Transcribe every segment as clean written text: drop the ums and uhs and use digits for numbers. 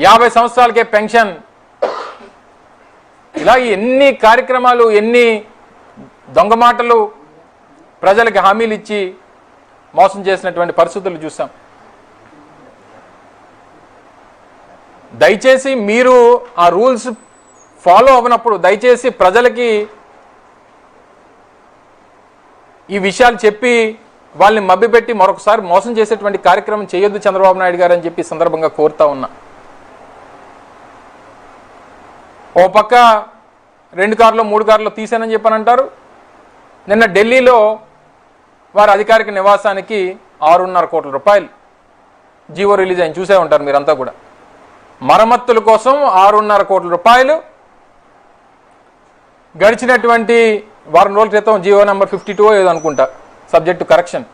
50 సంవత్సరాలకే పెన్షన్, ఇలా ఎన్ని కార్యక్రమాలు, ఎన్ని దొంగ మాటలు ప్రజలకు హామీలు ఇచ్చి మోసం చేసినటువంటి పరిస్థితులు చూసాం. దయచేసి మీరు ఆ రూల్స్ ఫాలో అవ్వనప్పుడు దయచేసి ప్రజలకి ఈ విషయాలు చెప్పి వాళ్ళని మభ్యపెట్టి మరొకసారి మోసం చేసేటువంటి కార్యక్రమం చేయొద్దు చంద్రబాబు నాయుడు గారు అని చెప్పి సందర్భంగా కోరుతా ఉన్నా. ఓ పక్క 2 కార్లు 3 కార్లు తీసానని చెప్పానంటారు. నిన్న ఢిల్లీలో వారి అధికారిక నివాసానికి 6.5 కోట్ల రూపాయలు జీవో రిలీజ్ అయింది, చూసే ఉంటారు మీరంతా కూడా. మరమ్మతుల కోసం 6.5 కోట్ల రూపాయలు గడిచినటువంటి వారం రోజుల క్రితం జీవో నెంబర్ 52 ఏదో అనుకుంటా, సబ్జెక్టు కరెక్షన్,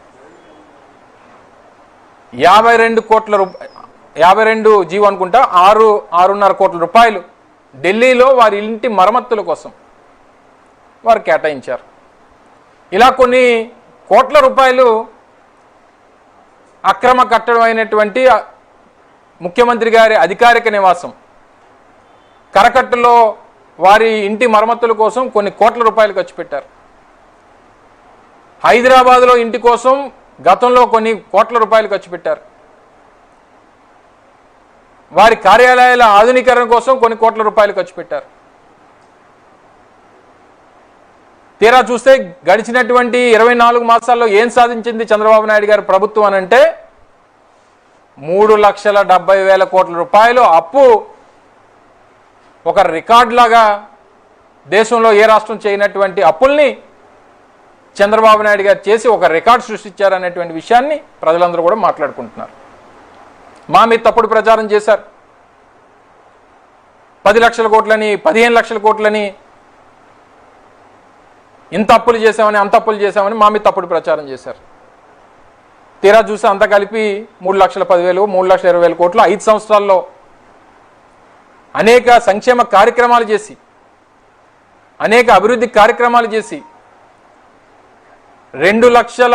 52 జీవో అనుకుంటా, 6.5 కోట్ల రూపాయలు ఢిల్లీలో వారి ఇంటి మరమ్మతుల కోసం వారు కేటాయించారు. ఇలా కొన్ని కోట్ల రూపాయలు అక్రమ కట్టడం అయినటువంటి ముఖ్యమంత్రి గారి అధికారిక నివాసం కరకట్టులో వారి ఇంటి మరమ్మతుల కోసం కొన్ని కోట్ల రూపాయలు ఖర్చు పెట్టారు. హైదరాబాద్లో ఇంటి కోసం గతంలో కొన్ని కోట్ల రూపాయలు ఖర్చు పెట్టారు. వారి కార్యాలయాల ఆధునీకరణ కోసం కొన్ని కోట్ల రూపాయలు ఖర్చు పెట్టారు. తీరా చూస్తే గడిచినటువంటి 24 మాసాల్లో ఏం సాధించింది చంద్రబాబు నాయుడు గారి ప్రభుత్వం అనంటే 3,70,000 కోట్ల రూపాయలు అప్పు, ఒక రికార్డ్ లాగా దేశంలో ఏ రాష్ట్రం చేయనటువంటి అప్పుల్ని చంద్రబాబు నాయుడు గారు చేసి ఒక రికార్డ్ సృష్టించారనేటువంటి విషయాన్ని ప్రజలందరూ కూడా మాట్లాడుకుంటున్నారు. మా మీద తప్పుడు ప్రచారం చేశారు. 10 లక్షల కోట్లని 15 లక్షల కోట్లని ఇంత అప్పులు చేశామని అంత అప్పులు చేశామని మా మీద తప్పుడు ప్రచారం చేశారు. తీరా చూసి అంతా కలిపి 3,10,000 3,20,000 కోట్లు 5 సంవత్సరాల్లో అనేక సంక్షేమ కార్యక్రమాలు చేసి, అనేక అభివృద్ధి కార్యక్రమాలు చేసి 2,70,000